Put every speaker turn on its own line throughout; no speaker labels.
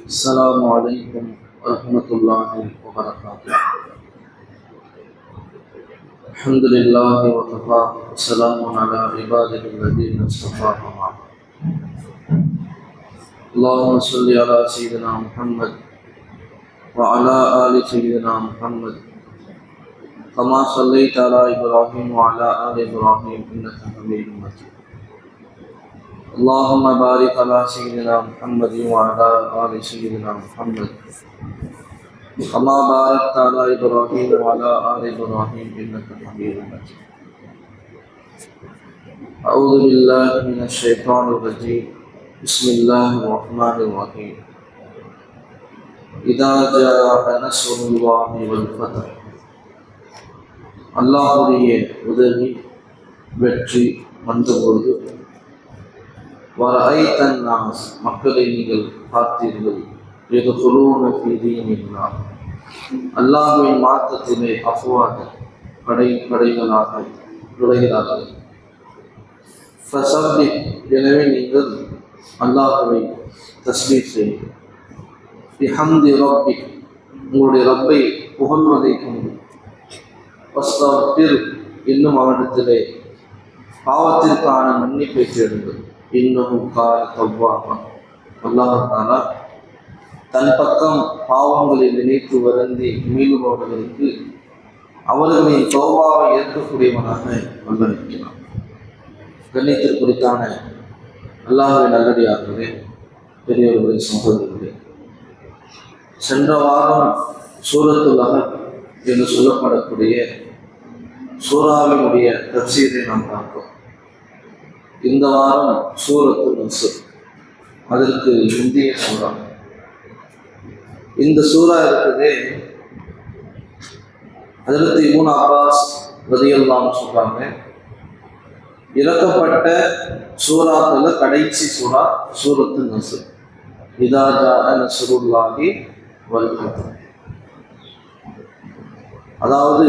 السلام عليكم ورحمة الله وبركاته. الحمد لله وكفى وسلام على عباده الذين اصطفى. اللهم صل على سيدنا محمد وعلى آل سيدنا محمد كما صليت على إبراهيم وعلى آل إبراهيم إنك حميد مجيد. اللهم بارك على سيدنا محمد وعلى آل سيدنا محمد كما باركت على إبراهيم وعلى آل إبراهيم إنك حميد مجيد. أعوذ بالله من الشيطان الرجيم. بسم الله الرحمن الرحيم. إذا جاء نصر الله والفتح. அல்லாஹ்வுடைய உதவி வெற்றி வந்தபோது وَرَأَيْتَ النَّاسَ மக்களை நீங்கள் பார்த்தீர்கள் يَدْخُلُونَ فِي دِينِ اللَّهِ அல்லாஹ்வின் மார்க்கத்திலே அஃப்வாஜ படைகளாக நுழைகிறார்கள். ஃபஸப்பிஹ் எனவே நீங்கள் அல்லாஹ்வை தஸ்பீஹ் செய்யுங்கள். பிஹம்தி ரப்பிக் உங்களுடைய ரப்பை புகழ்வதை கொண்டு. வஸ்தக்ஃபிர் இன்னும் அவனிடத்திலே பாவத்திற்கான மன்னிப்பை தேடுங்கள். இன்னும் கால தவ்வாபா அல்லாஹ் தஆலா தன் பக்கம் பாவங்களை நினைத்து வருந்தி மீளுபவர்களுக்கு அவர்களின் தௌபாவை ஏற்கக்கூடியவனாக வந்திருக்கிறான். கண்ணியத்திற்குரித்தான அல்லாஹ்வின் நல்லடியார்களே, பெரியவர்களே, சகோதரர்களே, சென்ற வாரம் சூரத்துல் அஹத் என்று சொல்லப்படக்கூடிய சூராவினுடைய தஃசீரை நாம் பார்த்தோம். இந்த வாரம் சூரத்துல் நஸ்ர், அதற்கு இந்திய சூறா. இந்த சூறா இருக்குது ஹஜ்ரத் இப்னு அப்பாஸ் ரலியல்லாஹு சொல்றாங்க, இறக்கப்பட்ட சூறாக்கள கடைசி சூறா சூரத்துல் நஸ்ர். இதா ஜாஅ நஸ்ருல்லாஹி வல் ஃபத்ஹ். அதாவது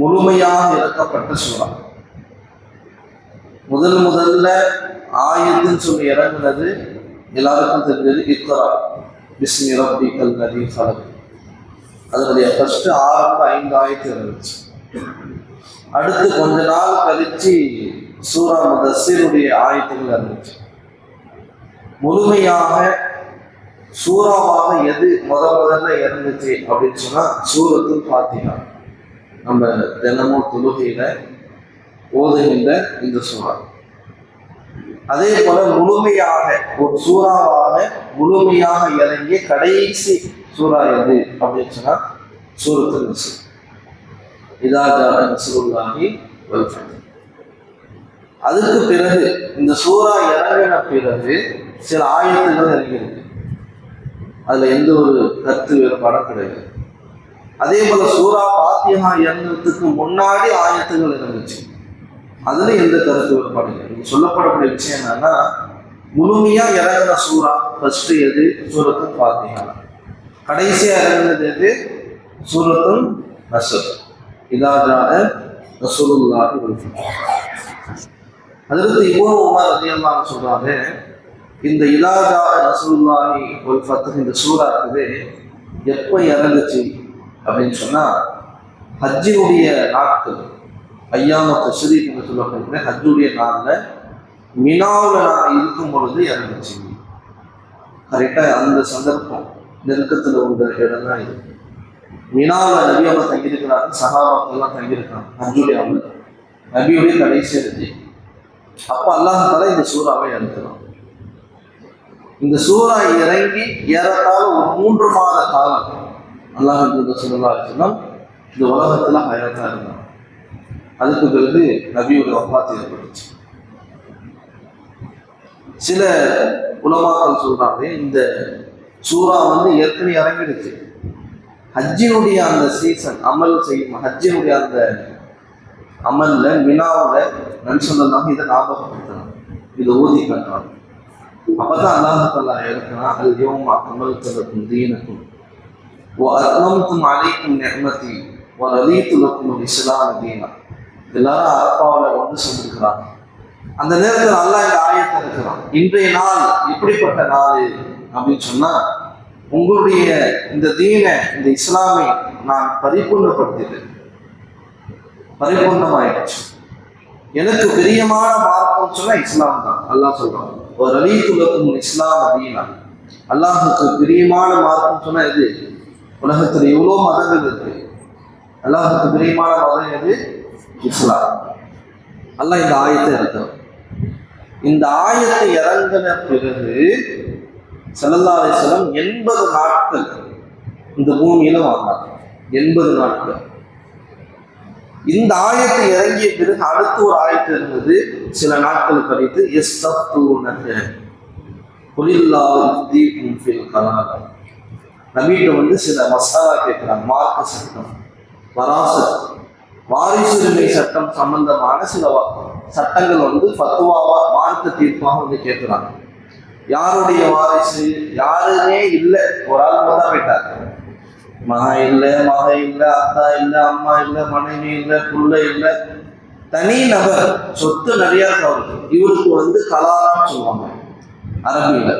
முழுமையாக இறக்கப்பட்ட சூறா. முதல்ல ஆயத்துன்னு சொல்லி இறங்குனது எல்லாருக்கும் தெரிஞ்சது இக்ரா பிஸ்மி ரப்பிக்கல் லதீ ஹலக். அதனுடைய ஃபர்ஸ்ட் 5 ஆயத்து இருந்துச்சு. அடுத்து கொஞ்ச நாள் கழிச்சு சூரா முதஸ்ஸிருடைய ஆயத்துகள் இருந்துச்சு. முழுமையாக சூறாவாக எது முதல்ல இறந்துச்சு அப்படின்னு சொன்னா சூரத்துல் ஃபாத்திஹா. நம்ம தினமும் தொழுகையில ஓதுகின்ற இந்த சூறா. அதே போல முழுமையாக ஒரு சூறாவாக முழுமையாக இறங்கிய கடைசி சூறா எது அப்படின்னு சொன்னா சூரத்துல் நஸ்ர். இதா ஜாஅ நஸ்ருல்லாஹி வல் ஃபத்ஹ். அதுக்கு பிறகு இந்த சூறா இறங்கின பிறகு சில ஆயத்துகள் இறங்கியிருக்கு. அதுல எந்த ஒரு கருத்து வேறுபாடும் கிடையாது. அதே போல சூரா ஃபாத்திஹா இறங்குறதுக்கு முன்னாடி ஆயத்துகள் இருந்துச்சு. அதுல எந்த கருத்து வேறுபாடு இல்லை. இது சொல்லப்படக்கூடிய விஷயம் என்னன்னா, முழுமையா இறங்கின சூறா ஃபர்ஸ்ட் எது சூரத்துல் ஃபாத்திஹா, கடைசியா இறங்கினது எது சூரத்துல் நஸ்ர். இதா ஜாஅ நஸ்ருல்லாஹி வல் ஃபத்ஹ். ஹஜ்ரத் இப்னு உமர் ரலியல்லாஹு அன்ஹு சொல்றாங்க, இந்த இதா ஜாஅ நஸ்ருல்லாஹி வல் ஃபத்ஹ் இந்த சூறா இருக்குது எப்போ இறங்குச்சு அப்படின்னு சொன்னா ஹஜ்ஜினுடைய நாட்கள், ஐயாம தஷ்ரீக் என்று சொல்லப்படுகிற ஹஜ்ஜுடைய நாளில் மினாவில் நான் இருக்கும் பொழுது இறங்குச்சு. கரெக்டாக அந்த சந்தர்ப்பம் நெருக்கத்தில் உள்ள இடம் தான் இது. மினாவில் நபி அவங்க தங்கியிருக்கிறாங்க, சஹாபாக்கள்லாம் தங்கியிருக்காங்க. ஹஜ்ஜுடைய அமல் நபியுடைய கடைசி ஹஜ்ஜி. அப்போ அல்லாஹ் தஆலா இந்த சூறாவை இறக்குறான். இந்த சூறா இறங்கி ஏறத்தாழ ஒரு 3 மாத காலம் அல்லாஹ் ஸல்லல்லாஹு அலைஹி வஸல்லம் இந்த உலகத்துல ஹயாத்தா இருந்தாங்க. அதுக்கு பிறகு நபியோட வஃபாத் ஏற்பட்டுச்சு. சில உலமாக்கள் சொல்றாங்க, இந்த சூறா ஏற்கனவே இறங்கிடுச்சு. ஹஜ்ஜினுடைய அந்த சீசன் அமல் செய்யும், ஹஜ்ஜினுடைய அந்த அமல்ல மினாவில் நன்சொல்லாம இதை ஞாபகப்படுத்தணும், இதை ஓதி காட்டுறாங்க. அப்பதான் அல்லாஹ் தஆலா இறக்குனா, அல் யௌம அக்மல்து லக்கும் தீனக்கும் வ அத்மம்து அலைக்கும் நிஅமதி வ ரதீது லக்கும் இஸ்லாம தீனா. எல்லாரும் அரஃபாவில் ஒன்று சேர்ந்திருக்கிறாங்க. அந்த நேரத்தில் அல்லாஹ் இந்த ஆயத்தை இருக்கிறான். இன்றைய நாள் இப்படிப்பட்ட நாள் அப்படின்னு சொன்னா, உங்களுடைய இந்த தீனை, இந்த இஸ்லாமை நான் பரிபூர்ணப்படுத்திட்டேன், பரிபூர்ணமாயிடுச்சு. எனக்கு பிரியமான மார்க்கம் சொன்னா இஸ்லாம் தான். அல்லாஹ் சொல்றான், ஒரு ரலீதுலக்கும் இஸ்லாம் அப்படின்னா, அல்லாஹுக்கு பிரியமான மார்க்கம் சொன்னா எது? உலகத்துல எவ்வளோ மதங்கள் இருக்கு, அல்லாஹுக்கு பிரியமான மதம் எது? இஸ்லாம். அல்லாஹ் இந்த ஆயத்தை இறக்குறான். இந்த ஆயத்தை இறங்கின பிறகு ஸல்லல்லாஹு அலைஹி வஸல்லம் 80 நாட்கள் இந்த பூமியில வாழ்ந்தாங்க. 80 நாட்கள். இந்த ஆயத்தை இறங்கிய பிறகு அடுத்து ஒரு ஆயத்து இருந்தது. சில நாட்கள் கழித்து நபிகிட்ட சில மசாலா கேட்கிறாங்க. மார்க்க சட்டம், வராசத், வாரிசுரிமை சட்டம் சம்பந்தமான சில சட்டங்கள் ஃபத்வாவா, மார்க்க தீர்ப்பாக கேட்கிறாங்க. யாருடைய வாரிசு? யாருமே இல்லை, ஒரு ஆள் தான் போயிட்டார். மகன் இல்லை, மகன் இல்லை, அத்தா இல்லை, அம்மா இல்லை, மனைவி இல்லை, புள்ள இல்லை, தனி நபர், சொத்து நிறைய அவருக்கு. இவருக்கு கலான்னு சொல்லுவாங்க அரபியில.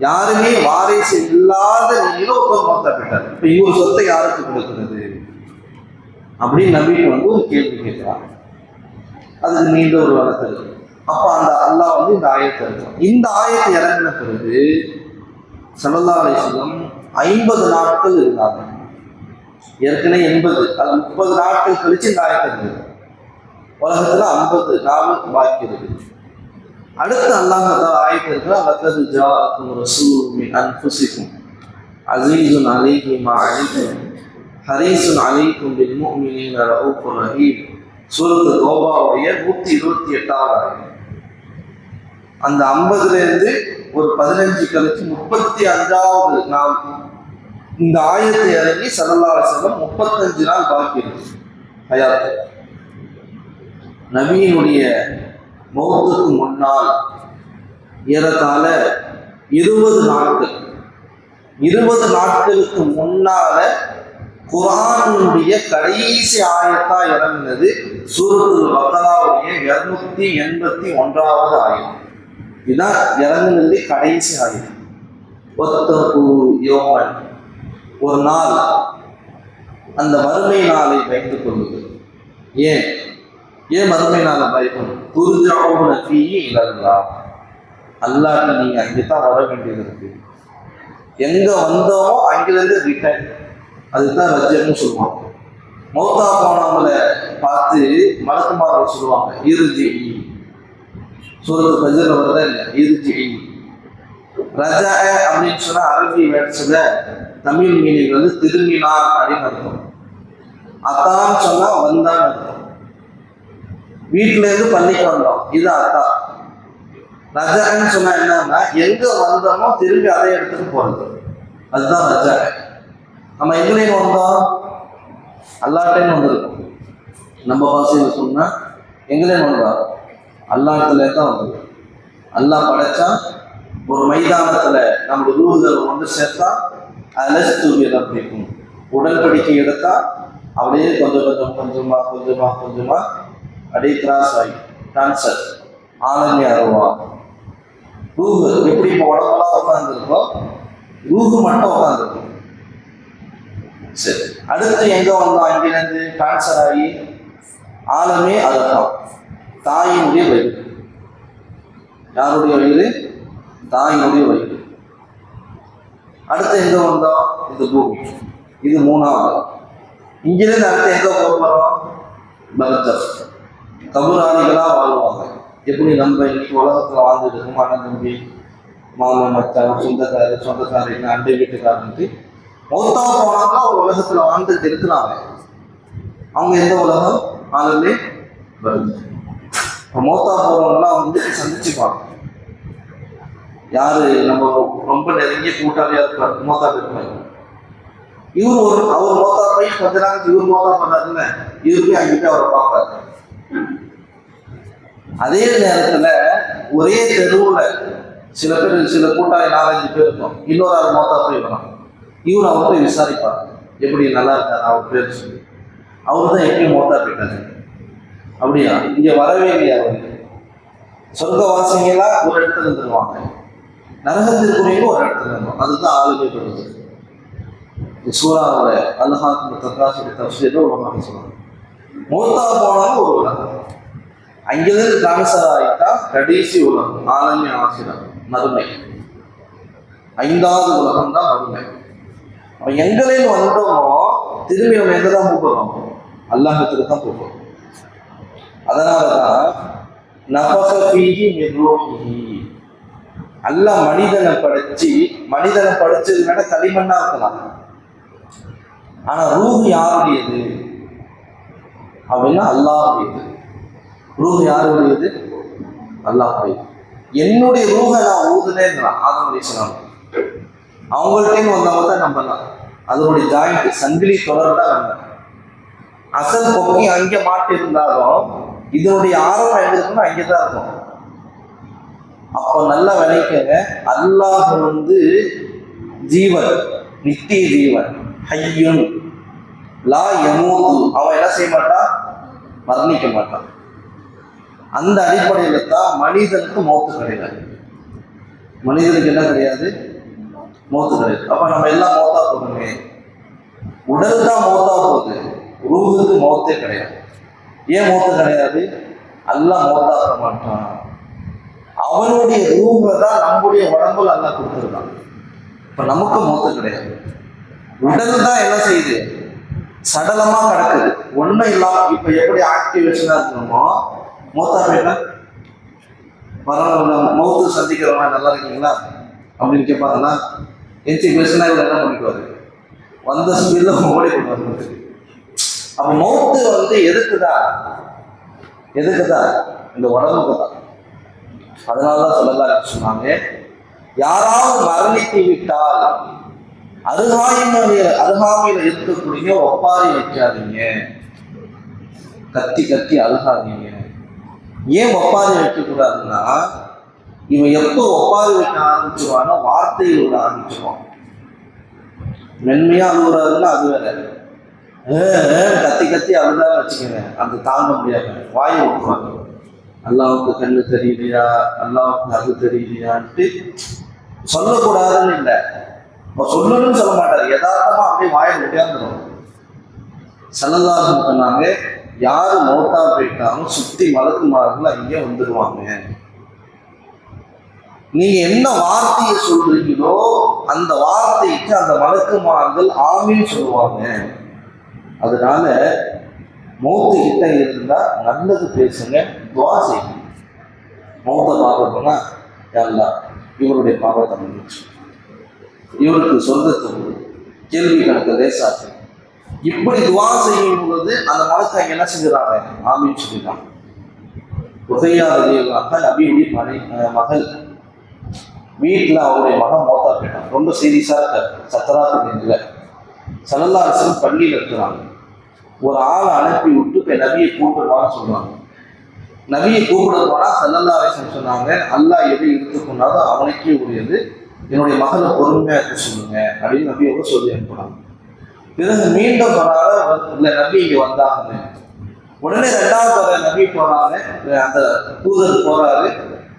யாருமே வாரிசு இல்லாத ஒருத்தர் மொத்தப்பட்டார். இப்ப இவர் சொத்தை யாருக்கு கொடுக்கிறது அப்படின்னு நபிக்கு ஒரு கேள்வி கேட்கிறாங்க. அதுக்கு நீண்ட ஒரு வழக்கு இருக்கு. அப்ப அந்த அல்லாஹ் இந்த ஆயத்தை இருக்கும். இந்த ஆயத்தை இறங்கின பிறகு ஸல்லல்லாஹு அலைஹி வஸல்லம் 50 நாட்கள் இருந்தாங்க. ஏற்கனவே 80, அது 30 நாட்கள் கழிச்சு இந்த ஆயத்தை இருக்குது. உலகத்துல 50 நாள் பாக்கி இருக்கு. அடுத்து அல்லாஹ் ஆயத்தை இருக்கிற லக்கது ஜாஅக்கும் ரசூலுன் மின் அன்ஃபுசிக்கும் அஸீஸுன் அலைஹி மா அனித்தும் ஹரீஸுன் அலைக்கும் பில் முஃமினீன ரഊஃபுர் ரஹீம். சூரத்து தௌபாவுடைய 128வது ஆயத். அந்த 50லேருந்து ஒரு 15 கழிச்சு 35வது நாள் இந்த ஆயத்தை இறங்கி ஸல்லல்லாஹு அலைஹி வஸல்லம் 35 நாள் பாக்கி இருக்கு ஹயாத். நபியினுடைய மௌத்துக்கு முன்னால் ஏறத்தாழ 20 நாட்கள், 20 நாட்களுக்கு முன்னால குர்ஆனுடைய கடைசி ஆயத்தா இறங்கினது சூரத்துல் பக்ராவுடைய 281வது ஆயத். இதுதான் இறங்குனது கடைசி ஆயத். ஒத்தகு யோமன், ஒரு நாள், அந்த மறுமை நாளை பயந்து கொள்ளுது. ஏன் மறுமை நாளை பயப்படும்? துர்ஜஊன ஃபீஹி இலல்லாஹ், அல்லாஹ்க்கு நீங்க அங்கேதான் வர வேண்டியது இருக்கு. எங்க வந்தோமோ அங்கிலிருந்து ரிட்டர்ன், அதுதான் ரஜ்ஜன்னு சொல்லுவாங்க. மௌத்தா போனவங்களை பார்த்து மலக்குமார்கள் சொல்லுவாங்க, இருஜி. சூரத்து ஃபஜ்ர்ல வரதா இல்லை, இருஜி. ரஜா அப்படின்னு சொன்னா அரபி வேர்ட்ஸ்ல தமிழ் மீனிங் திரும்பினார் அப்படின்னு அர்த்தம். அத்தான்னு சொன்னா வந்தான்னு அர்த்தம். வீட்டுல இருந்து பள்ளிக்கு வந்தோம், இது அத்தா. ரஜான்னு சொன்னா என்னன்னா எங்க வந்தோமோ திரும்பி அதே இடத்துக்கு போறது, அதுதான் ரஜா. நம்ம எங்கேயும் வந்தோம், அல்லாட்டையும் வந்திருக்கோம். நம்ம பாசையில சொன்னா எங்கேயும் வந்தோம், அல்லாஹ்ல தான் வந்தது. அல்லாஹ் படைச்சா ஒரு மைதானத்துல நம்முடைய ரூஹுகள் சேர்த்தா அலஸ்துபிக்கும் உடன்படிக்கை எடுத்தா அப்படியே கொஞ்சமா அப்படியே கிராஸ் ஆகி டிரான்ஸ்ஃபர் ஆலமி அருவா. ரூஹு எப்படி இப்போ உடம்பெல்லாம் உட்காந்துருக்கோம், ரூஹு மட்டும் உட்காந்துருக்கும். சரி, அடுத்து எங்க வந்தோம்? அங்கிருந்து டிரான்ஸ்ஃபர் ஆகி ஆலமே அதுதான் தாயினுடைய வயிறு. யாருடைய வயிறு? தாயினுடைய வயிறு. அடுத்து எங்க வந்தோம்? இது பூமி, இது 3வது. இங்கிருந்து அடுத்து எங்க போகிறோம்? பர்தஸ். கபுராணிகளா வாழ்வாங்க. எப்படி நம்ம இன்னைக்கு உலகத்துல வாழ்ந்துட்டு இருக்கோம், அண்ணன் தம்பி, மாமன் மச்சான், சொந்தக்காரர், அண்டை வீட்டுக்காரன்ட்டு மௌத்தா போனாங்க ஒரு உலகத்துல வாழ்ந்துட்டு இருக்கிறாங்க. அவங்க எந்த உலகம்? ஆளுமே வருது. மௌத்தா போறவங்களாம் சந்திச்சுப்பாங்க. யாரு நம்ம ரொம்ப நெருங்கிய கூட்டாளியா இருப்பார், மோத்தா இருப்பார். அவர் மோத்தா போய் கொஞ்ச நாளைக்கு இவர் மோத்தா பண்ணாருல்ல, இவரு போய் அங்கிட்ட அவரை பார்ப்பாரு. அதே நேரத்துல ஒரே தெருவுல சில பேர், சில கூட்டாளி 4-5 பேர் இருக்கும். இன்னொரு ஆள் மோத்தா போய் வரணும். இவர் அவர் போய் விசாரிப்பார், எப்படி நல்லா இருக்காரு அவர் பேர் சொல்லி. அவரு தான் எப்படி மோத்தா போயிட்டாரு. அப்படியா? இங்க வரவே இல்லையா? அவரு சொர்க்கவாசிங்களா ஒரு இடத்துல இருந்துருவாங்க, நரகத்திற்குரிய ஒரு இடத்துல இருந்தோம். அதுதான் ஆளுமை பெறுவது. சூறாவோட அல்லாஹ் தக்காசுடைய தஃசீரை உலகமாக சொல்லுவாங்க. மூத்தா போனாலும் ஒரு உலகம், அங்கிருந்து டிரான்ஸ்ஃபர் ஆகிட்டா கடைசி உலகம் ஆலமி ஆசிரம் மறுமை, 5வது உலகம் தான் மறுமை. அவன் எங்களில் வந்தோமோ திரும்பி அவன் எங்க தான் போகிறோம்? அல்லாஹத்துக்கு தான் போகிறோம். அதனாலதான் நஃபஸஃபீஹி மின் ரூஹிஹி, அல்லாஹ் மனிதனை படைச்சதுனால களிமண்ணா இருக்கலாம். ஆனா ரூஹ் யாருடையது அப்படின்னா அல்லாஹ்வுடையது. ரூஹ் யாருடையது? அல்லாஹ்வுடையது. என்னுடைய ரூஹை நான் ஊதுனேன்றான் ஆதம் அலைஹிஸ்ஸலாம். அவங்கள்ட்டேன்னு வந்தவங்க தான் நம்பலாம். அதனுடைய ஜாயிண்ட் சங்கிலி தொடர் தான் நம்ம. அசல் கொக்கி அங்கே மாட்டி இருந்தாலும் இதனுடைய ஆரம்பம் எங்க இருக்குன்னா அங்கேதான் இருக்கும். அப்போ நல்லா விளைக்கங்க, அல்லாஹ் ஜீவன், நித்திய ஜீவன், ஹய்யுன் லா யமூது, அவன் என்ன செய்ய மாட்டான்? மரணிக்க மாட்டான். அந்த அடிப்படையில தான் மனிதனுக்கு மௌத்து கிடையாது. மனிதனுக்கு என்ன கிடையாது? மௌத்து கிடையாது. அப்ப நம்ம எல்லாம் மௌத்தா போகணுமே. உடல் தான் மௌத்தா போகுது, ரூஹுக்கு மௌத்தே கிடையாது. ஏன் மௌத்து கிடையாது? அல்லாஹ் மௌத்தாக்க மாட்டான். அவனுடைய ரூஹை தான் நம்முடைய உடம்புல அல்லாஹ் கொடுத்துருக்கான். இப்ப நமக்கு மௌத்து கிடையாது. உடல் தான் என்ன செய்யுது? சடலமா கிடக்குது, ஒன்றும் இல்லாம. இப்ப எப்படி ஆக்டிவேஷனா இருக்கணுமோ மௌத்தா போயிட்டா பரவாயில்ல, மௌத்து சந்திக்கிறவங்க நல்லா இருக்கீங்களா அப்படின்னு கேட்பாங்கன்னா எச்சி பேசுனா இவர் என்ன பண்ணிக்குவாரு? வந்த ஸ்பீட்ல ஓடி கொண்டு. அப்ப மௌத்து எதுக்குதான்? இந்த உடம்புக்கு தான். அதனாலதான் சொல்லலாம் சொன்னாங்க, யாராவது மரணித்து விட்டால் அருகாமையில இருக்கக்கூடிய ஒப்பாரி வைக்காதீங்க, கத்தி அழுகாதீங்க. ஏன் ஒப்பாரி வைக்க கூடாதுன்னா, இவன் எப்போ ஒப்பாரி வைக்க ஆரம்பிச்சிருவானோ வார்த்தையில் விட ஆரம்பிச்சிருவான். மென்மையா அழுகுறாருன்னா அது வேற, கத்தி அழுதா வச்சுக்கங்க, அந்த தாங்க முடியாது, வாயை விட்டுருவாங்க. அல்லாவுக்கு கண்ணு தெரியலையா, அல்லாவுக்கு அது தெரியலையான்ட்டு சொல்லக்கூடாதுன்னு இல்லை, சொல்லணும்னு சொல்ல மாட்டாரு, யதார்த்தமா அப்படியே வாயை விட்டியாந்துடும். ஸல்லல்லாஹு சொன்னாங்க, யாரு மௌத்தா போயிட்டாலும் சுத்தி மலக்குமார்கள் அங்கே வந்துடுவாங்க. நீங்க என்ன வார்த்தையை சொல்றீங்களோ அந்த வார்த்தைக்கு அந்த மலக்குமார்கள் ஆமீன் சொல்லுவாங்க. அதனால மௌத்து கிட்ட இருந்தா நல்லது பேசுங்க, துவா செய்யுங்க. மௌத்தை பார்க்கணும்னா அல்லாஹ் இவருடைய பாவத்தை மன்னிச்சு, இவருக்கு சொந்தத்துக்கு கேள்வி கணக்கு லேசாச்சு, இப்படி துவா செய்யும் பொழுது அந்த மலக்கு அங்க என்ன செஞ்சுறாங்க? ஆமீன் சொல்லிடுறாங்க. உகையாத நபியுடைய மகள் வீட்டில் அவருடைய மகன் மௌத்தா போயிட்டான். ரொம்ப சீரியஸா இருக்காரு, சக்கராத்துக்கு இல்லை. ஸல்லல்லாஹு அலைஹி வஸல்லம் பள்ளியில் இருக்கிறாங்க. ஒரு ஆளை அனுப்பி விட்டு போய் நபியை கூப்பிடுவான்னு சொல்லுவாங்க. நபியை கூப்பிட போனா ஸல்லல்லாஹு அலைஹி வஸல்லம் சொன்னாங்க, அல்லாஹ் எதை எடுத்துக்கொண்டாலும் அவனுக்கே உரியது, என்னுடைய மகளை பொறுமையா இருக்க சொல்லுங்க அப்படின்னு நபியோட சொல்லி அனுப்புறாங்க. பிறகு மீண்டும் சொன்னாங்க, இல்லை நபி இங்க வந்தாங்க. உடனே 2வது நபி போறாங்க, அந்த தூதர் போறாரு,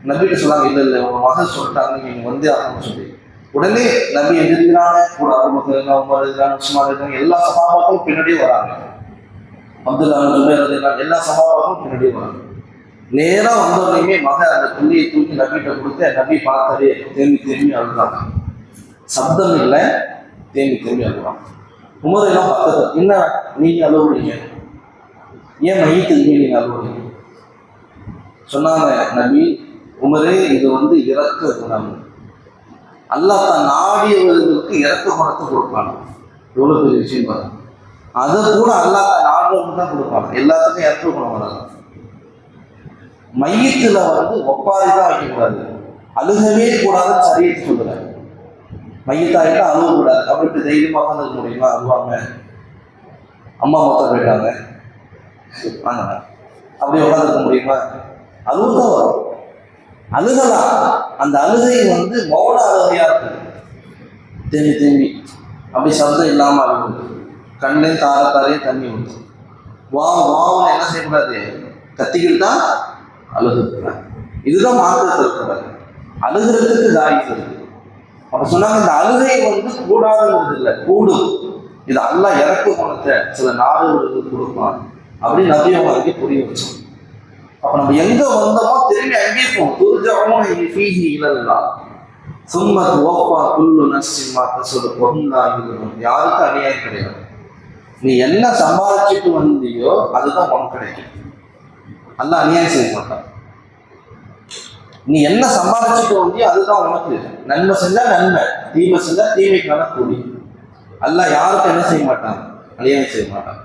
நபிக்கு சொன்னாங்க, இல்லை உங்க மகள் சொல்லிட்டாங்க, நீங்க வந்தே ஆகணும்னு சொல்லி. உடனே நபி எதிர்க்கிறாங்க, கூட அபூபக்கர், உமர் இருக்காங்க, உஸ்மான் இருக்காங்க, எல்லா சஹாபாக்களும் பின்னாடியே வராங்க. அப்துல்லா ஜுபைர் இருக்காங்க, எல்லா சஹாபாக்களும் பின்னாடியே வராங்க. நேரா வந்தோடனே மகன் அந்த புள்ளியை தூக்கி நபிகிட்ட கொடுத்து நபி பார்த்தாலே தேம்பி அழுகிறாங்க. சப்தம் இல்லை, தேம்பி அழுகிறாங்க. உமர் எல்லாம் பார்த்தது, என்ன நீங்க அழுகுறீங்க, ஏன் மையத்துக்கு நீங்க அழுகுறீங்க? சொன்னாங்க, நபி உமரே, இது இறக்க குணம், அல்லாஹ் தான் நாடியவர்களுக்கு இறக்க குணத்தை கொடுப்பாங்க. எவ்வளவு பெரிய விஷயம் பாருங்க. அதை கூட அல்லாஹ் தான் நாடுறவங்க தான் கொடுப்பாங்க, எல்லாத்துக்கும் இறக்க குணம் வராது. மையத்துல ஒப்பாரி தான் வைக்கக்கூடாது, அழுகவே கூடாதுன்னு சரியத்து சொல்லுறாங்க. மையத்தாயிட்டா அழுக கூடாது. அப்படி தைரியமா உட்காந்துக்க முடியுமா? அழுவாங்க. அம்மா மொத்தம் போயிட்டாங்க, வாங்க அப்படி உட்காந்துக்க முடியுமா? அழுகுதான் வரும், அழுகலாம். அந்த அழுகை மௌன அழுகையா இருக்குது, தேம்பி அப்படி சப்தம் இல்லாம அழுகுது. கண்ணையும் தாரத்தாரையும் தண்ணி விடுது. வாவுன்னு என்ன செய்யக்கூடாது? கத்திக்கிட்டு தான் அழுகுது. இதுதான் மாற்றத்தில் இருக்கிறாங்க. அழுகிறதுக்கு தாய் இருக்குது. அப்ப சொன்னாங்க இந்த அழுகை வந்து கூடாதுங்கிறது இல்லை, கூடும். இது அல்லாஹ் இறக்கு குணத்தை சில நாடுகளுக்கு கொடுப்பான் அப்படின்னு நபி அவங்களுக்கு புரிய வச்சோம். அப்ப நம்ம எங்க வந்தோமோ திரும்பி அங்கேயே போவோம். துர்ஜவும் ஃபீஹி இலல்லாஹ் சும்ம துவஃபா குல்லு நஃப்ஸின் மா கஸபத் வஹும் லா யுظلمون. யாருக்கும் அநியாயம் கிடையாது. நீ என்ன சம்பாதிச்சுட்டு வந்தியோ அதுதான் உனக்கு கிடைக்கும். அல்லாஹ் அநியாயம் செய்ய மாட்டான். நீ என்ன சம்பாதிச்சுட்டு வந்தியோ அதுதான் உனக்கு. நன்மை செஞ்சா நன்மை, தீமை செஞ்சா தீமைக்கான கூலி. அல்லாஹ் யாருக்கும் என்ன செய்ய மாட்டான், அநியாயம் செய்ய மாட்டான்.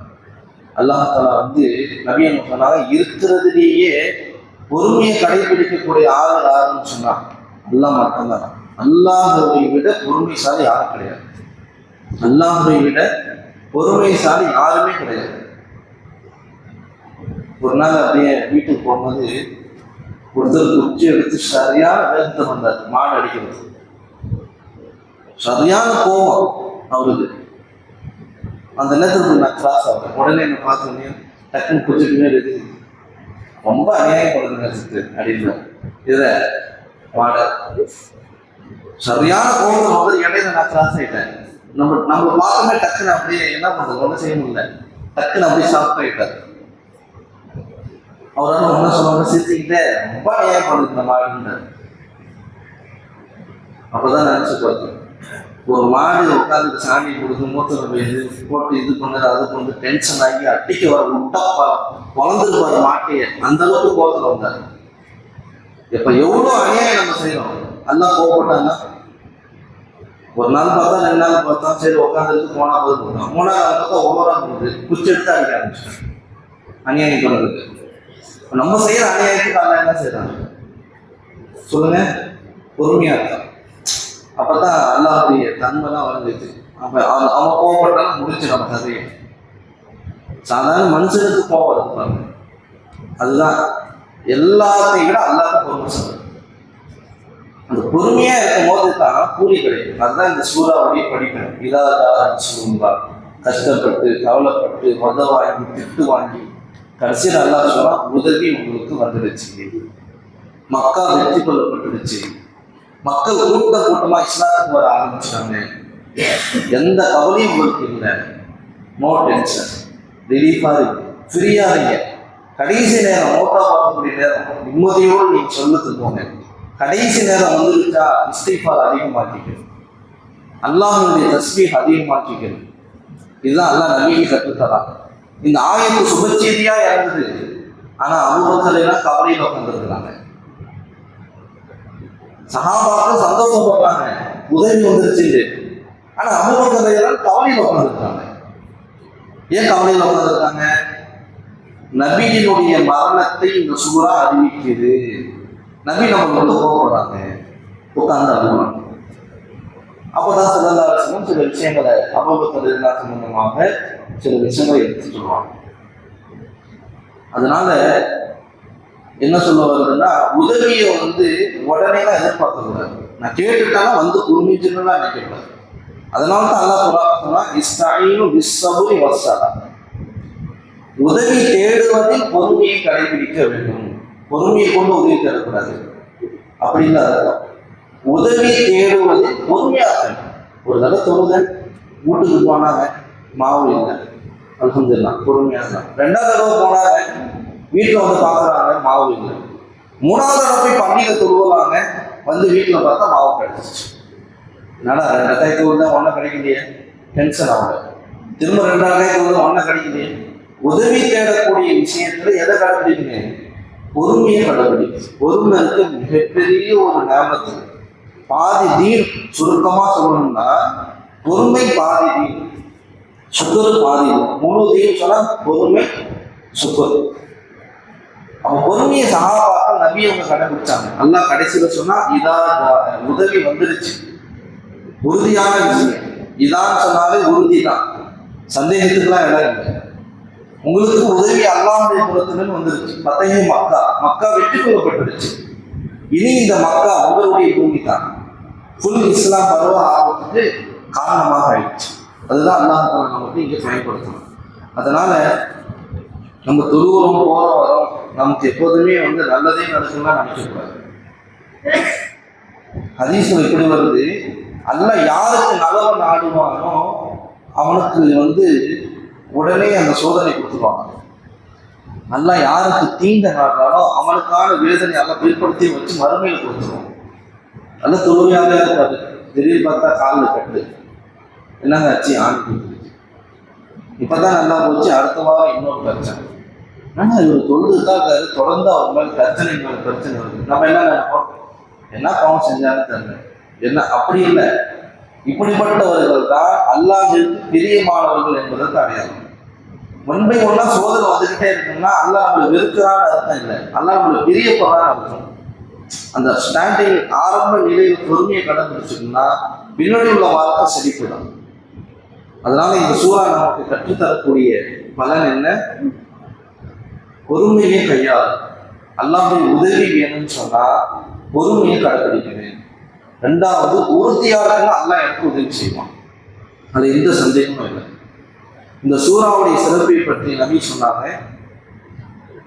அல்லாஹ் தஆலா வந்து நபி அவங்க சொன்னாங்க, இருக்கிறதுலேயே பொறுமையை கடைபிடிக்கக்கூடிய ஆள் யாருன்னு சொன்னா அல்லாஹ் மட்டும்தான். அல்லாஹ்வை விட பொறுமைசாலி யாரும் கிடையாது. அல்லாஹ்வை விட பொறுமைசாலி யாருமே கிடையாது. ஒரு நாள் அப்படியே வீட்டுக்கு போகும்போது ஒருத்தர் குச்சி எடுத்து சரியான வேகத்தை வந்தார், மாடு அடிக்கிறது. சரியான கோவம் அவருக்கு. அந்த நேரத்தில் நான் கிராஸ் ஆகிறேன். உடனே என்ன பார்த்தோன்னே டக்குன்னு குச்சிட்டு மேலே இது ரொம்ப அநியாயம் பண்ணுங்க சித்து அப்படின்னு இதை மாட சரியான கோபம் வந்து இடையில நான் கிராஸ் ஆகிட்டேன். நம்ம பார்த்தோமே டக்குன்னு அப்படியே என்ன பண்ணுறது, ஒன்றும் செய்ய முடியல. டக்குன்னு அப்படியே ஷாக் ஆகிட்டார். அவரால் ஒன்றும் சொல்லுவாங்க, சிரிச்சுக்கிட்டே ரொம்ப அநியாயம் பண்ணுது இந்த மாடுன்றார். அப்போதான் நினச்சி பார்த்தேன், ஒரு மாடு உட்காந்து சாணி கொடுத்து மூத்தரை போட்டு இது பண்ணது அது பண்ணது டென்ஷன் ஆகி அட்டிக்கு வர விட்டா வளர்ந்துருப்பாரு மாட்டையை. அந்த அளவுக்கு கோபத்தில் வந்தார். இப்ப எவ்வளோ அநியாயம் நம்ம செய்யறோம். எல்லாம் கோவப்பட்டாங்க. ஒரு நாள் பார்த்தா 2 நாள் பார்த்தா சரி உட்காந்துருக்கு, போனா போது போட்டோம். 3ஆவது நாள் பார்த்தா ஓவரா போகுது, குச்சி எடுத்து அடிக்க ஆரம்பிச்சிட்டாங்க அநியாயம் பண்ணுறதுக்கு. நம்ம செய்யற அநியாயத்துக்கு அல்ல என்ன செய்யறாங்க சொல்லுங்க, பொறுமையா இருக்கான். அப்பதான் அல்லாஹ்வுடைய தன்மைலாம் வந்துச்சு. அப்ப அவன் கோவப்பட்டாலும் முடிச்சு நம்ம கதையை. சாதாரண மனுஷனுக்கு கோவம் இருப்பாங்க, அதுதான் எல்லாத்தையும் விட அல்லாஹ் பொறுமை சொல்றது. அந்த பொறுமையா இருக்கும் போது தான் கூலி கிடைக்கும். அதுதான் இந்த சூறாவுடைய படிக்கணும். இதாதா கஷ்டப்பட்டு கவலைப்பட்டு வாங்கி திட்டு வாங்கி கடைசியில் அல்லாஹ் சொன்னா உதவி உங்களுக்கு வந்துடுச்சு, மக்கா வெற்றி கொள்ளப்பட்டுடுச்சு, மக்கள் கூட்டமா இஸ்லாத்துக்கு வர ஆரம்பிச்சாங்க, எந்த கவலையும் உங்களுக்கு இல்லை, நோ டென்ஷன், ரிலீஃபா இருக்கு, ஃப்ரீயா இருங்க. கடைசி நேரம் மோட்டா பார்க்கக்கூடிய நேரம் நிம்மதியோடு நீங்க சொல்லுக்கு போங்க. கடைசி நேரம் வந்துருச்சா இஸ்திக்ஃபார் அதிகமாக்கிக்கணும், அல்லாஹ்வுடைய தஸ்பீஹ் அதிகமாக்கிக்கணும். இதுதான் அல்லாஹ் நபிக்கு கற்றுத்தரான். இந்த ஆயத்து சுபச்செய்தியா இறங்குது. ஆனா அபூபக்கர் எல்லாம் கவலையில உட்காந்துருக்கிறாங்க. சஹாபாக்கள் சந்தோஷப்படுறாங்க, உதவி வந்துருச்சு. ஆனா அபூபக்கர் எல்லாம் கவலையில உட்காந்துருக்காங்க. ஏன் கவலையில உட்காந்துருக்காங்க? நபியினுடைய மரணத்தை இந்த சூறா அறிவிக்குது. நபி நம்ம வந்து கோவப்படுறாங்க, உட்கார்ந்து அழுவாங்க. அப்போதான் ஸல்லல்லாஹு அலைஹி வஸல்லம் சில விஷயங்களை அபூபக்கர் சம்பந்தமாக சில விஷயங்களை எடுத்து சொல்லுவாங்க. அதனால என்ன சொல்ல வருதுன்னா, உதவியை வந்து உடனே தான் எதிர்பார்க்கக்கூடாது. நான் கேட்டுட்டாலும் வந்து புரிஞ்சுன்னு நினைக்கக்கூடாது. அதனால தான் அல்லாஹ் சொன்னா இஸ்தஈனு பிஸ்ஸப்ரி வஸ்ஸலாஹ், உதவி தேடுவதில் பொறுமையை கடைபிடிக்க வேண்டும். பொறுமையை கொண்டு உதவி தேடக்கூடாது அப்படின்னு அர்த்தம். உதவி தேடுவதில் பொறுமையாக. ஒரு தடவை தொழுதல் வீட்டுக்கு போனாங்க, மாவு இல்லை, அல்ஹம்துலில்லாஹ் பொறுமையாக தான். 2ஆவது தடவை போனாங்க, வீட்டில் வந்து பார்க்குறாங்க, மாவு இல்லை. 3ஆவது தடவை போய் பள்ளியில் தொழுவாங்க, வந்து வீட்டில் பார்த்தா மாவு கிடைச்சிச்சு. என்னடா 2 ரக்காயத்து தொழுதா ஒன்றும் கிடைக்கலையே, டென்ஷன் ஆகல. திரும்ப 2 ரக்காயத்து தொழுதா ஒன்றும் கிடைக்கலையே. உதவி தேடக்கூடிய விஷயத்துல எதை கடைபிடிக்கணும்? பொறுமையை கடைபிடிக்கும். பொறுமைக்கு மிகப்பெரிய ஒரு நேமத்து. பாதி தீன் சுருக்கமா சொல்லணும்னா பொறுமை பாதி தீன், சுக்கர் பாதி. முழு தீன் சொன்னா பொறுமை சுக்கர். அவங்க பொறுமையை சஹாபாக்கள் நபி அவங்க கடைபிடிச்சாங்க. அல்லாஹ் கடைசியில சொன்னா இதா உதவி வந்துருச்சு, உறுதியான விஷயம். இதான் சொன்னாலே உறுதி தான், சந்தேகத்துக்குலாம் இடம் இல்லை. உங்களுக்கு உதவி அல்லாஹ்வுடைய புறத்திலிருந்து வந்துருச்சு. பத்தகை மக்கா வெற்றி கொள்ளப்பட்டுருச்சு. இனி இந்த மக்கா உங்களுடைய பூமி தான். ஃபுல் இஸ்லாம் பருவ ஆபத்துக்கு காரணமாக ஆயிடுச்சு. அதுதான் அல்லாஹ் நமக்கு இங்கே பயன்படுத்தணும். அதனால நம்ம தொழுவோம் போற வரோம், நமக்கு எப்போதுமே வந்து நல்லதே நடக்கும்னா நினைக்கக்கூடாது. ஹதீஸ்ல எப்படி வருது, அல்லாஹ் யாருக்கு நலவன் நாடுவானோ அவனுக்கு உடனே அந்த சோதனை கொடுத்துருவாங்க. அல்லாஹ் யாருக்கு தீங்க நாடுறானோ அவனுக்கான வேதனை எல்லாம் ஏற்படுத்தி வச்சு மறுமையில் கொடுத்துருவான். நல்ல தொழுவையாக இருக்காது, திடீர்னு பார்த்தா காலில் கட்டு, என்னங்க ஆச்சு, ஆணி கொடுத்துருச்சு, இப்பதான் நல்லா போச்சு, அடுத்த வாரம் இன்னொரு பிரச்சனை. ஆனா இவர் தொழுதுதான் இருக்காரு, தொடர்ந்து அவர் மேல் பிரச்சனை மேல் பிரச்சனை வருது. நம்ம என்ன நினைப்போம், என்ன பாவம் செஞ்சாலும் தெரியல, என்ன அப்படி இல்லை. இப்படிப்பட்டவர்கள் தான் அல்லாஹ்விற்கு பிரியமானவர்கள் என்பதற்கு அடையாளம். முன்பை ஒன்றா சோதனை வந்துகிட்டே இருக்குன்னா அல்லாஹ் நம்மளை வெறுக்கிறான்னு அர்த்தம் இல்லை, அல்லாஹ் நம்மளை பிரியப்படுறான்னு அர்த்தம். அந்த ஸ்டாண்டிங் ஆரம்ப நிலையில் பொறுமையை கடைபிடிச்சிருக்குன்னா பின்னாடி உள்ள வாழ்க்கை செழிப்பிடும். அதனால இந்த சூறா நமக்கு கற்றுத்தரக்கூடிய பலன் என்ன? பொறுமையை கையாளு. அல்லாஹ்வுடைய உதவி வேணும்னு சொன்னா பொறுமையை கடைபிடிக்கிறேன். ரெண்டாவது, உறுதியாக அல்லாஹ் எனக்கு உதவி செய்வான், அது எந்த சந்தேகமும் இல்லை. இந்த சூறாவுடைய சிறப்பை பற்றி நபி சொன்னாங்க,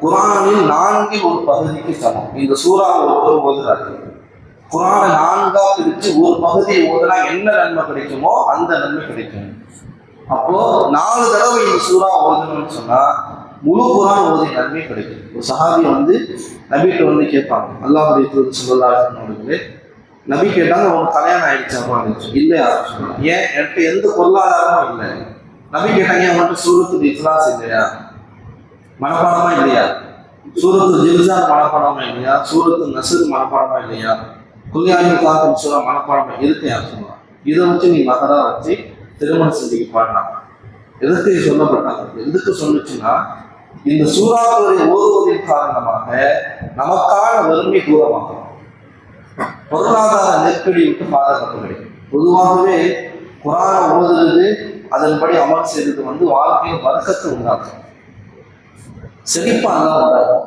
குர்ஆனில் 4 பகுதிக்கு சமம். இந்த சூறா ஒருத்தர் ஓதுறாரு, குர்ஆனை 4 பிரித்து ஒரு பகுதியை ஓதுனா என்ன நன்மை கிடைக்குமோ அந்த நன்மை கிடைக்கும். அப்போ 4 தடவை இந்த சூறா ஓதணும்னு சொன்னா முழு குர்ஆன் ஓதிய நன்மை கிடைக்கும். ஒரு சஹாபி நபிகிட்ட கேட்பாங்க, அல்லாஹ்வுடைய தூதர் ஸல்லல்லாஹு அலைஹி வஸல்லம் நபி கேட்டாங்க, உனக்கு கல்யாணம் ஆயிடுச்சான்னு. இல்லை யாரும் சொல்லலாம். ஏன், என்கிட்ட எந்த பொருளாதாரமும் இல்லை. நபி கேட்டாங்க, உன்கிட்ட சூரத்துல் இக்லாஸ் இல்லையா, மனப்பாடமா இல்லையா, சூரத்துல் ஜில்சால் மனப்பாடமா இல்லையா, சூரத்துல் நஸ்ர் மனப்பாடமா இல்லையா, குல் யா அய்யுஹல் காஃபிரூன் சூரா மனப்பாடமா இருக்கு யார் சொல்லலாம். இதை வச்சு நீ மகரா வச்சு திருமணம் செஞ்சுக்க பாடலாம். எதற்கு சொல்லப்பட்டாங்க? எதுக்கு சொன்னுச்சுன்னா, இந்த சூறாக்களை ஓதுவதன் காரணமாக நமக்கான வறுமை தூரமாகும், பொருளாதார நெருக்கடி விட்டு பாதுகாப்பு கிடைக்கும். பொதுவாகவே குர்ஆனை ஓதுறது, அதன்படி அமல் செய்வது வாழ்க்கையை வர்க்கத்தை உண்டாக்கும், செழிப்பாக உண்டாகும்.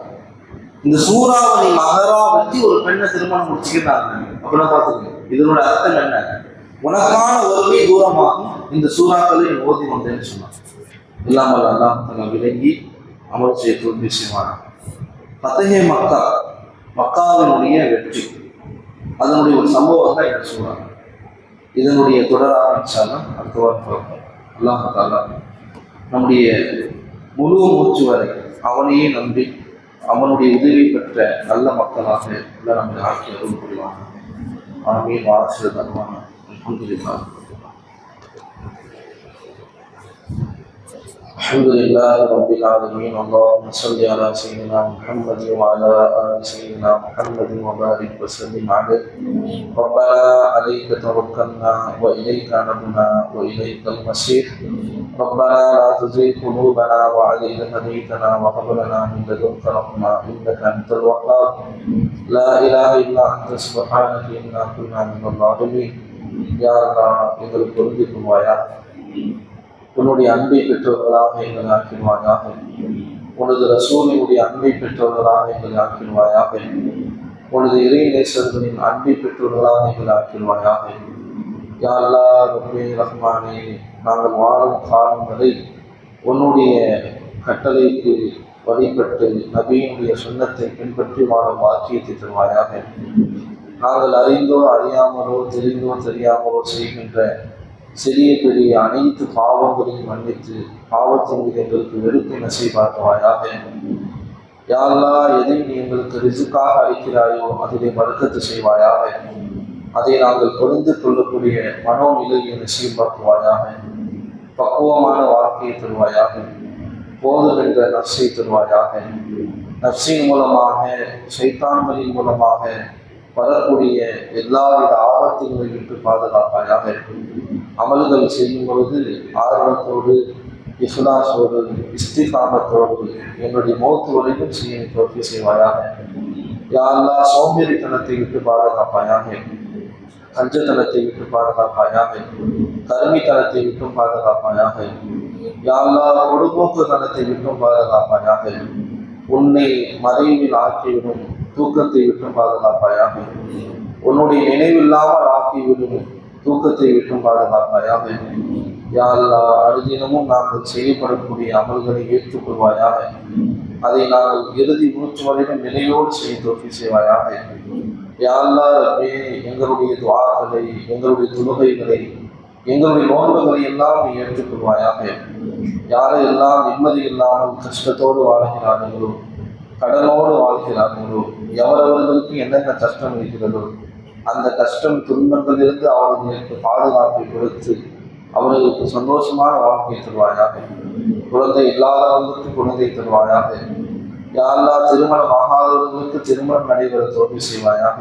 இந்த சூறாவை நீ மகரா வச்சு ஒரு பெண்ணை திருமணம் முடிச்சுக்கிட்டாங்க அப்படின்னா பார்த்துக்கணும். இதனோட அர்த்தம் என்ன? உனக்கான வறுமை தூரமாகும் இந்த சூறாக்களை நீ ஓதி வந்தேன்னு சொன்னான். இல்லாமல் அல்லாஹ் விளங்கி அமல் செய்ய தோல்வி செய்வான். ஃபத்ஹே மக்கா, மக்காவினுடைய வெற்றி, அதனுடைய ஒரு சம்பவம் தான் இந்த சூறா. இதனுடைய தொடராக இன்ஷாஅல்லாஹ் அடுத்த வாரம் பார்ப்போம். அல்லாஹ் தஆலா நம்முடைய முழு மூச்சு வரை அவனையே நம்பி அவனுடைய உதவி பெற்ற நல்ல மக்களாக எல்லாம் நம்மை ஆக்கி அருள் புரிவான். ஆமீன். வாசிர தருவான். அல்ஹம்துலில்லாஹ். الحمد لله رب العالمين. اللهم صل على سيدنا محمد وعلى آل سيدنا محمد وبارك وسلم عليه. ربنا عليك توكلنا وإليك أنبنا وإليك المصير. ربنا لا تزغ قلوبنا بعد إذ هديتنا وهب لنا من لدنك رحمة إنك أنت الوهاب. لا إله إلا أنت سبحانك إنا كنا من الظالمين. يا الله எங்களுக்கு பொருந்திக்குவாயா, உன்னுடைய அன்பை பெற்றவர்களாக எங்களை ஆக்கிடுவாயாக, உனது ரசூலினுடைய அன்பை பெற்றவர்களாக எங்களை ஆக்கிடுவாயாக, உனது இறை நேசர்களின் அன்பை பெற்றவர்களாக எங்களை ஆக்கிடுவாயாக. யா அல்லாஹ் ரப்பே ரஹ்மானே, நாங்கள் வாழும் காலம் வரை உன்னுடைய கட்டளைக்கு வழிபட்டு நபியினுடைய சுன்னத்தை பின்பற்றி வாழும் வாக்கியத்தை தருவாயாக. நாங்கள் அறிந்தோ அறியாமலோ தெரிந்தோ தெரியாமலோ செய்கின்ற சிறிய பெரிய அனைத்து பாவங்களையும் மன்னித்து பாவத்தின் மீது எங்களுக்கு வெறுப்பை நசீபாக்குவாயாக. யா அல்லாஹ், எதை நீ எங்களுக்கு ரிசுக்காக அளிக்கிறாயோ அதிலே பறக்கத்து செய்வாயாக. அதை நாங்கள் பொருந்து கொள்ளக்கூடிய மனோநிலையை நசீபாக்குவாயாக. பக்குவமான வாழ்க்கையை தருவாயாக. போதும் என்ற நப்சை தருவாயாக. நப்சின் மூலமாக ஷைத்தான்களின் மூலமாக வரக்கூடிய எல்லாவித ஆபத்துகளை விட்டு பாதுகாப்பாயாக. அமல்கள் செய்யும் பொழுது ஆர்வத்தோடு இஃப்லாஸோடு இஸ்திகாமத்தோடு என்னுடைய மௌத்து வரைக்கும் செய்ய தோல்வி செய்வாயாக. யா அல்லாஹ், சோம்பேறித்தனத்தை விட்டு பாதுகாப்பாயாக. கஞ்சத்தனத்தை விட்டு பாதுகாப்பாயாக. கருமித்தனத்தை விட்டும் பாதுகாப்பாயாக. யா அல்லாஹ், பொடுபோக்குத்தனத்தை விட்டும் பாதுகாப்பாயாக. உன்னை மறைவில் ஆக்கிவிடும் தூக்கத்தை விட்டும் பாதுகாப்பாயாக. உன்னுடைய நினைவில்லாமல் ஆக்கிவிடும் தூக்கத்தை விட்டும் பாதுகாப்பாயாக. யா அல்லாஹ், அனுதினமும் நாங்கள் செய்யப்படக்கூடிய அமல்களை ஏற்றுக்கொள்வாயாக. அதை நாங்கள் இறுதி மூச்சு வரைக்கும் நிலையோடு செய்ய தோல்வி செய்வாயாக. யா அல்லாஹ் ரப்பே, எங்களுடைய துஆக்களை, எங்களுடைய தொழுகைகளை, எங்களுடைய நோன்புகளை எல்லாம் நீ ஏற்றுக்கொள்வாயாக. யாரெல்லாம் நிம்மதி இல்லாமல் கஷ்டத்தோடு வாழ்கிறார்களோ, கடனோடு வாழ்கிறார்களோ, எவரவர்களுக்கு என்னென்ன கஷ்டம் இருக்கிறதோ அந்த கஷ்டம் துன்பங்களிலிருந்து அவர்களுக்கு பாதுகாப்பை கொடுத்து அவர்களுக்கு சந்தோஷமான வாழ்க்கையை தருவாயாக. குழந்தை இல்லாதவர்களுக்கு குழந்தை தருவாயாக. யாரெல்லாம் திருமணம் ஆகாதவர்களுக்கு திருமணம் நடைபெற தோல்வி செய்வாயாக.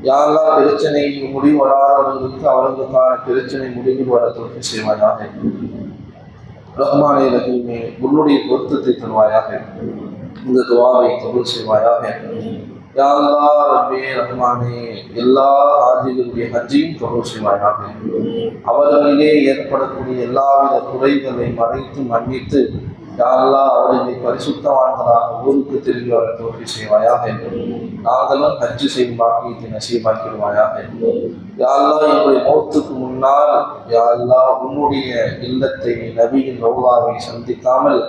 யாரெல்லாம் பிரச்சனை முடிவு வராதவர்களுக்கு அவர்களுக்கான பிரச்சனை முடிவில் வர தோல்வி செய்வாயாக. ரஹ்மானே ரஹீமே, உன்னுடைய பொருத்தத்தை தருவாயாக. இந்த துஆவை கபூல் செய்வாயாக. யா அல்லாஹ் ரப்பே ரஹ்மானே, எல்லா ஹாஜிகளுடைய ஹஜ்ஜையும் கபூல் செய்வாயாக. அவர்களிலே ஏற்படக்கூடிய எல்லாவித குறைகளை மறைத்து மன்னித்து யா அல்லாஹ் அவர்களை பரிசுத்தவான்களாக ஊருக்கு திரும்பி வர தோல்வி செய்வாயாக. நாங்களும் ஹஜ்ஜு செய்யும் பாக்கியத்தை நசீபாக்கிடுவாயாக. யா அல்லாஹ் எங்களுடைய மௌத்துக்கு முன்னால் யா அல்லாஹ் உன்னுடைய இல்லத்தை நபியின் ரௌலாவை சந்திக்காமல்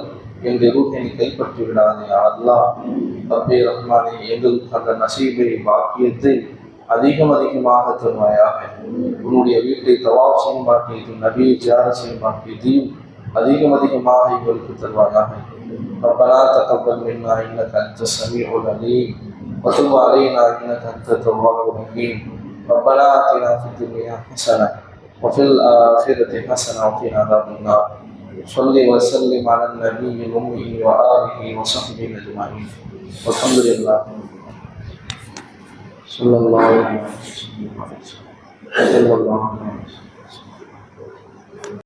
எங்கள் ரூஹை கைப்பற்றி விடாதே. யா அல்லாஹ் ரப்பே ரஹ்மானே, எங்களுக்கு அந்த நசீபை பாக்கியத்தை அதிகமாக தருவாயாக. உன்னுடைய வீட்டை தவாப் செய்யும் பாக்கியத்தையும் நபியை ஜியாரத் செய்யும் பாக்கியத்தையும் அதிகமாக எங்களுக்கு தருவாயாக. ربنا تقبل منا انك انت السميع العليم وتب علينا انك انت التواب الرحيم. ربنا اتنا في الدنيا حسنه وفي الاخره حسنه وقنا عذاب النار. صل وسلم على النبي الامي واله وصحبه اجمعين والحمد لله. صلى الله عليه وسلم.